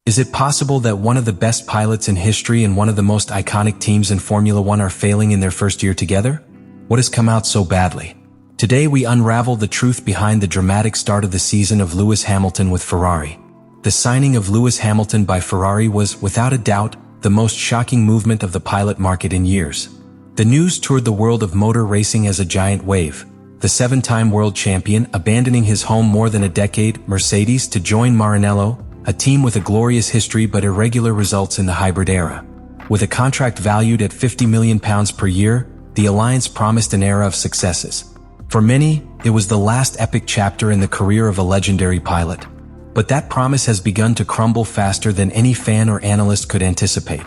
Is it possible that one of the best pilots in history and one of the most iconic teams in Formula One are failing in their first year together? What has come out so badly? Today we unravel the truth behind the dramatic start of the season of Lewis Hamilton with Ferrari. The signing of Lewis Hamilton by Ferrari was, without a doubt, the most shocking movement of the pilot market in years. The news toured the world of motor racing as a giant wave. The seven-time world champion abandoning his home more than a decade, Mercedes, to join Maranello, a team with a glorious history but irregular results in the hybrid era. With a contract valued at £50 million per year, the alliance promised an era of successes. For many, it was the last epic chapter in the career of a legendary pilot. But that promise has begun to crumble faster than any fan or analyst could anticipate.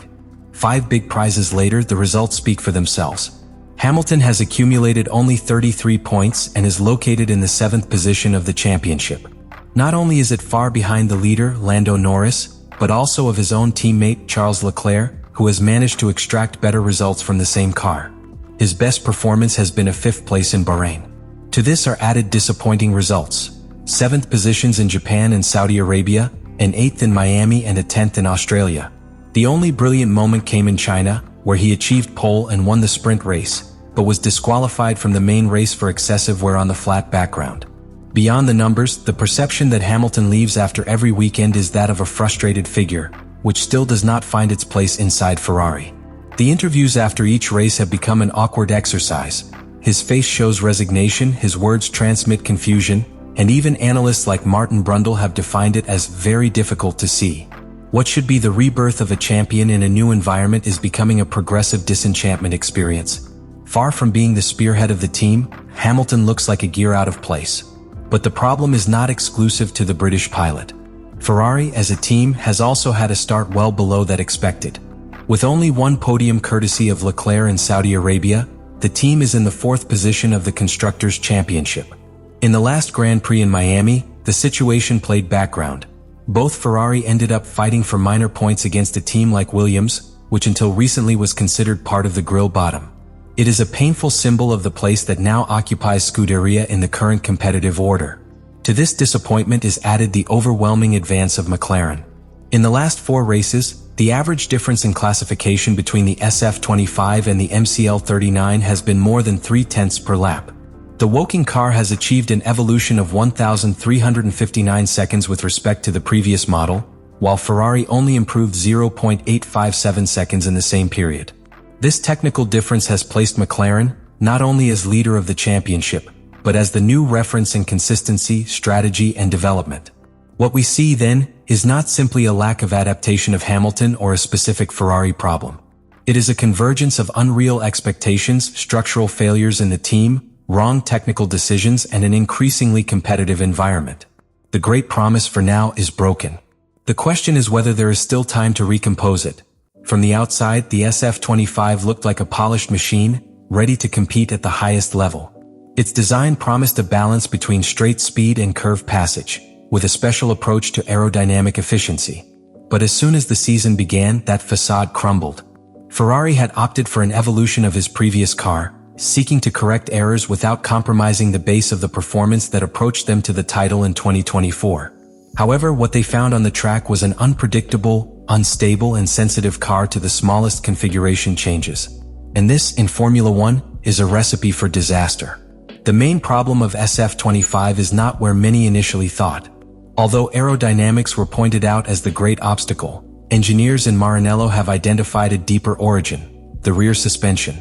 5 big prizes later, the results speak for themselves. Hamilton has accumulated only 33 points and is located in the 7th position of the championship. Not only is it far behind the leader, Lando Norris, but also of his own teammate, Charles Leclerc, who has managed to extract better results from the same car. His best performance has been a 5th place in Bahrain. To this are added disappointing results: 7th positions in Japan and Saudi Arabia, an 8th in Miami and a 10th in Australia. The only brilliant moment came in China, where he achieved pole and won the sprint race, but was disqualified from the main race for excessive wear on the flat background. Beyond the numbers, the perception that Hamilton leaves after every weekend is that of a frustrated figure, which still does not find its place inside Ferrari. The interviews after each race have become an awkward exercise. His face shows resignation, his words transmit confusion, and even analysts like Martin Brundle have defined it as very difficult to see. What should be the rebirth of a champion in a new environment is becoming a progressive disenchantment experience. Far from being the spearhead of the team, Hamilton looks like a gear out of place. But the problem is not exclusive to the British pilot. Ferrari, as a team, has also had a start well below that expected. With only 1 podium courtesy of Leclerc in Saudi Arabia, the team is in the 4th position of the Constructors' Championship. In the last Grand Prix in Miami, the situation played background. Both Ferrari ended up fighting for minor points against a team like Williams, which until recently was considered part of the grill bottom. It is a painful symbol of the place that now occupies Scuderia in the current competitive order. To this disappointment is added the overwhelming advance of McLaren. In the last 4 races, the average difference in classification between the SF25 and the MCL39 has been more than 0.3 per lap. The Woking car has achieved an evolution of 1,359 seconds with respect to the previous model, while Ferrari only improved 0.857 seconds in the same period. This technical difference has placed McLaren, not only as leader of the championship, but as the new reference in consistency, strategy, and development. What we see, then, is not simply a lack of adaptation of Hamilton or a specific Ferrari problem. It is a convergence of unreal expectations, structural failures in the team, wrong technical decisions, and an increasingly competitive environment. The great promise for now is broken. The question is whether there is still time to recompose it. From the outside, the SF25 looked like a polished machine, ready to compete at the highest level. Its design promised a balance between straight speed and curved passage, with a special approach to aerodynamic efficiency. But as soon as the season began, that facade crumbled. Ferrari had opted for an evolution of his previous car, seeking to correct errors without compromising the base of the performance that approached them to the title in 2024. However, what they found on the track was an unpredictable, unstable, and sensitive car to the smallest configuration changes. And this, in Formula One, is a recipe for disaster. The main problem of SF25 is not where many initially thought. Although aerodynamics were pointed out as the great obstacle, engineers in Maranello have identified a deeper origin: the rear suspension.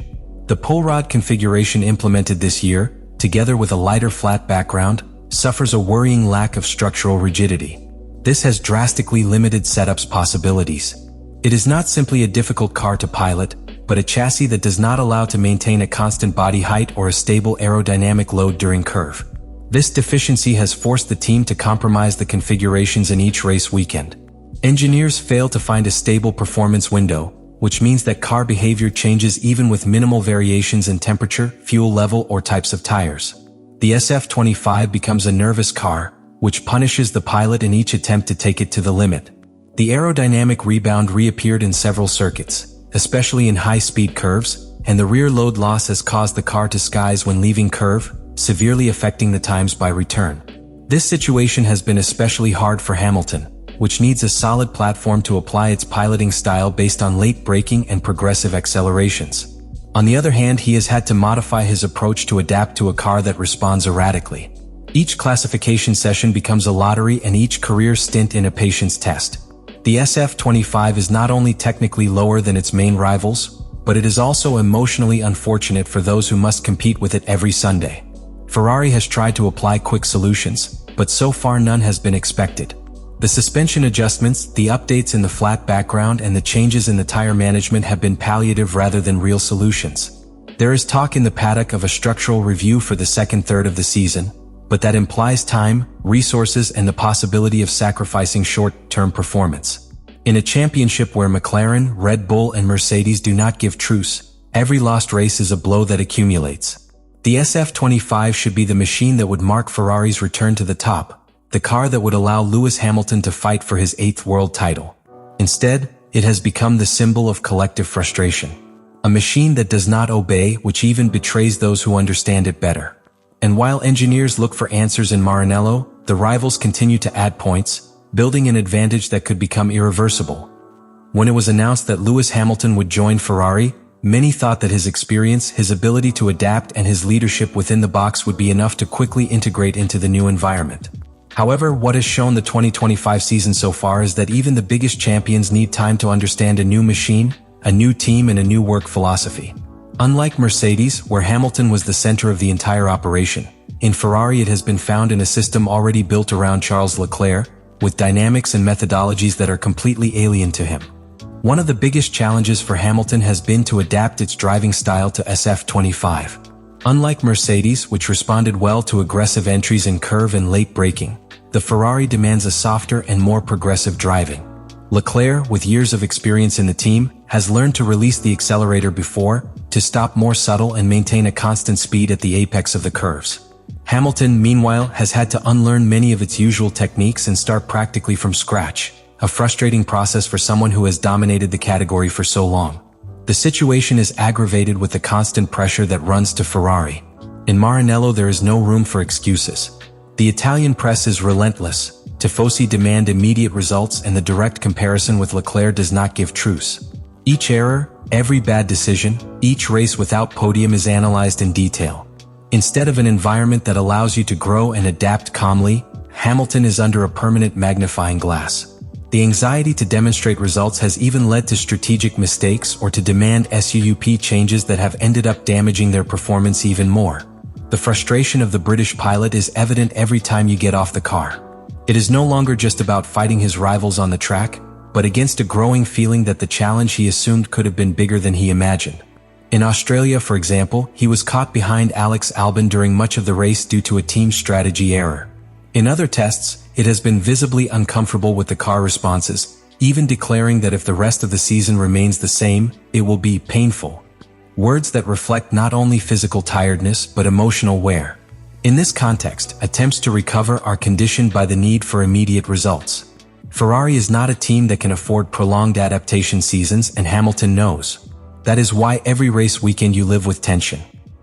The pull rod configuration implemented this year, together with a lighter flat background, suffers a worrying lack of structural rigidity. This has drastically limited setup's possibilities. It is not simply a difficult car to pilot, but a chassis that does not allow to maintain a constant body height or a stable aerodynamic load during curve. This deficiency has forced the team to compromise the configurations in each race weekend. Engineers fail to find a stable performance window, which means that car behavior changes even with minimal variations in temperature, fuel level, or types of tires. The SF25 becomes a nervous car, which punishes the pilot in each attempt to take it to the limit. The aerodynamic rebound reappeared in several circuits, especially in high-speed curves, and the rear load loss has caused the car to skies when leaving curve, severely affecting the times by return. This situation has been especially hard for Hamilton, which needs a solid platform to apply its piloting style based on late braking and progressive accelerations. On the other hand, he has had to modify his approach to adapt to a car that responds erratically. Each classification session becomes a lottery and each career stint in a patience test. The SF25 is not only technically lower than its main rivals, but it is also emotionally unfortunate for those who must compete with it every Sunday. Ferrari has tried to apply quick solutions, but so far none has been expected. The suspension adjustments, the updates in the flat background, and the changes in the tire management have been palliative rather than real solutions. There is talk in the paddock of a structural review for the second third of the season, but that implies time, resources, and the possibility of sacrificing short-term performance. In a championship where McLaren, Red Bull, and Mercedes do not give truce, every lost race is a blow that accumulates. The SF25 should be the machine that would mark Ferrari's return to the top, the car that would allow Lewis Hamilton to fight for his 8th world title. Instead, it has become the symbol of collective frustration. A machine that does not obey, which even betrays those who understand it better. And while engineers look for answers in Maranello, the rivals continue to add points, building an advantage that could become irreversible. When it was announced that Lewis Hamilton would join Ferrari, many thought that his experience, his ability to adapt, and his leadership within the box would be enough to quickly integrate into the new environment. However, what has shown the 2025 season so far is that even the biggest champions need time to understand a new machine, a new team, and a new work philosophy. Unlike Mercedes, where Hamilton was the center of the entire operation, in Ferrari it has been found in a system already built around Charles Leclerc, with dynamics and methodologies that are completely alien to him. One of the biggest challenges for Hamilton has been to adapt its driving style to SF25. Unlike Mercedes, which responded well to aggressive entries in curve and late braking, the Ferrari demands a softer and more progressive driving. Leclerc, with years of experience in the team, has learned to release the accelerator before, to stop more subtle and maintain a constant speed at the apex of the curves. Hamilton, meanwhile, has had to unlearn many of its usual techniques and start practically from scratch, a frustrating process for someone who has dominated the category for so long. The situation is aggravated with the constant pressure that runs to Ferrari. In Maranello there is no room for excuses. The Italian press is relentless, tifosi demand immediate results, and the direct comparison with Leclerc does not give truce. Each error, every bad decision, each race without podium is analyzed in detail. Instead of an environment that allows you to grow and adapt calmly, Hamilton is under a permanent magnifying glass. The anxiety to demonstrate results has even led to strategic mistakes or to demand SUUP changes that have ended up damaging their performance even more. The frustration of the British pilot is evident every time you get off the car. It is no longer just about fighting his rivals on the track, but against a growing feeling that the challenge he assumed could have been bigger than he imagined. In Australia, for example, he was caught behind Alex Albon during much of the race due to a team strategy error. In other tests, it has been visibly uncomfortable with the car responses, even declaring that if the rest of the season remains the same, it will be painful. Words that reflect not only physical tiredness but emotional wear. In this context, attempts to recover are conditioned by the need for immediate results. Ferrari is not a team that can afford prolonged adaptation seasons, and Hamilton knows. That is why every race weekend you live with tension.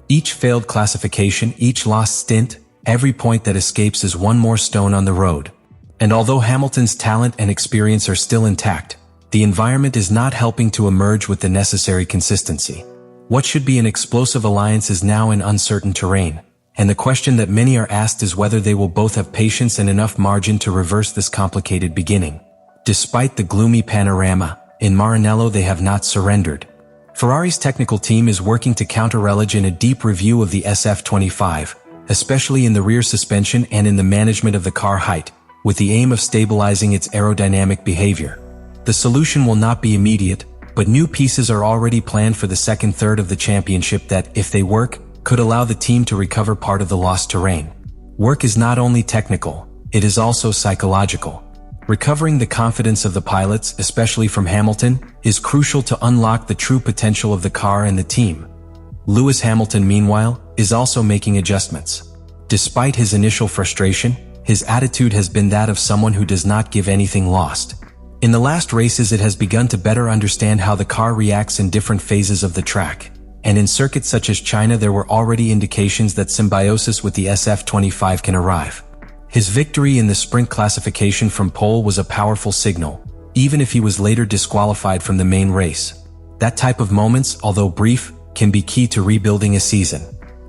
Each failed classification, each lost stint, every point that escapes is one more stone on the road. And although Hamilton's talent and experience are still intact, the environment is not helping to emerge with the necessary consistency. What should be an explosive alliance is now in uncertain terrain, and the question that many are asked is whether they will both have patience and enough margin to reverse this complicated beginning. Despite the gloomy panorama, in Maranello they have not surrendered. Ferrari's technical team is working to counter-relage in a deep review of the SF25, especially in the rear suspension and in the management of the car height, with the aim of stabilizing its aerodynamic behavior. The solution will not be immediate, but new pieces are already planned for the second third of the championship that, if they work, could allow the team to recover part of the lost terrain. Work is not only technical, it is also psychological. Recovering the confidence of the pilots, especially from Hamilton, is crucial to unlock the true potential of the car and the team. Lewis Hamilton, meanwhile, is also making adjustments. Despite his initial frustration, his attitude has been that of someone who does not give anything lost. In the last races it has begun to better understand how the car reacts in different phases of the track, and in circuits such as China there were already indications that symbiosis with the SF25 can arrive. His victory in the sprint classification from pole was a powerful signal, even if he was later disqualified from the main race. That type of moments, although brief, can be key to rebuilding a season.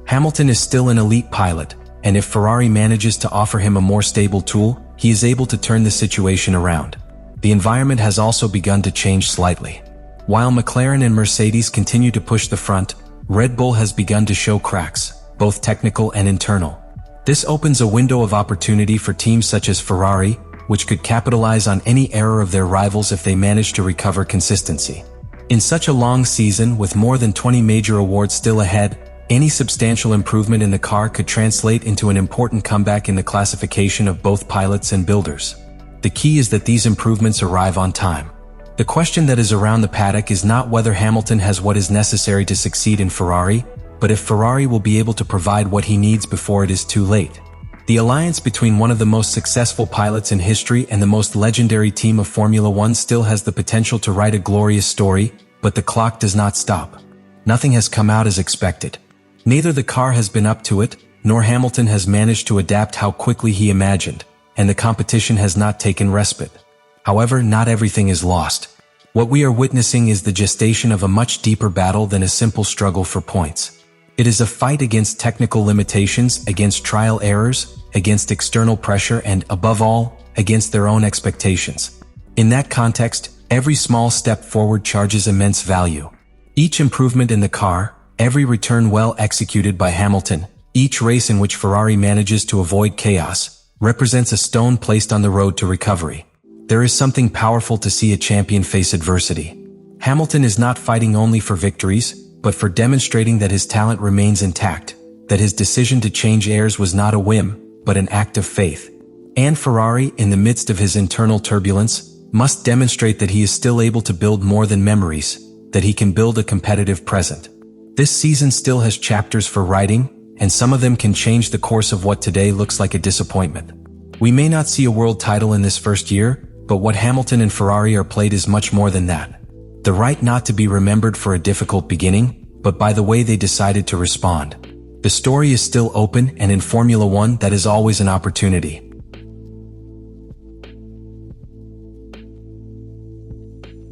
Hamilton is still an elite pilot, and if Ferrari manages to offer him a more stable tool, he is able to turn the situation around. The environment has also begun to change slightly. While McLaren and Mercedes continue to push the front, Red Bull has begun to show cracks, both technical and internal. This opens a window of opportunity for teams such as Ferrari, which could capitalize on any error of their rivals if they manage to recover consistency. In such a long season with more than 20 major awards still ahead, any substantial improvement in the car could translate into an important comeback in the classification of both pilots and builders. The key is that these improvements arrive on time. The question that is around the paddock is not whether Hamilton has what is necessary to succeed in Ferrari, but if Ferrari will be able to provide what he needs before it is too late. The alliance between one of the most successful pilots in history and the most legendary team of Formula One still has the potential to write a glorious story, but the clock does not stop. Nothing has come out as expected. Neither the car has been up to it, nor Hamilton has managed to adapt how quickly he imagined, and the competition has not taken respite. However, not everything is lost. What we are witnessing is the gestation of a much deeper battle than a simple struggle for points. It is a fight against technical limitations, against trial errors, against external pressure, and, above all, against their own expectations. In that context, every small step forward charges immense value. Each improvement in the car, every return well executed by Hamilton, each race in which Ferrari manages to avoid chaos, represents a stone placed on the road to recovery. There is something powerful to see a champion face adversity. Hamilton is not fighting only for victories, but for demonstrating that his talent remains intact, that his decision to change airs was not a whim, but an act of faith. And Ferrari, in the midst of his internal turbulence, must demonstrate that he is still able to build more than memories, that he can build a competitive present. This season still has chapters for writing, and some of them can change the course of what today looks like a disappointment. We may not see a world title in this first year, but what Hamilton and Ferrari are played is much more than that. The right not to be remembered for a difficult beginning, but by the way they decided to respond. The story is still open, and in Formula One that is always an opportunity.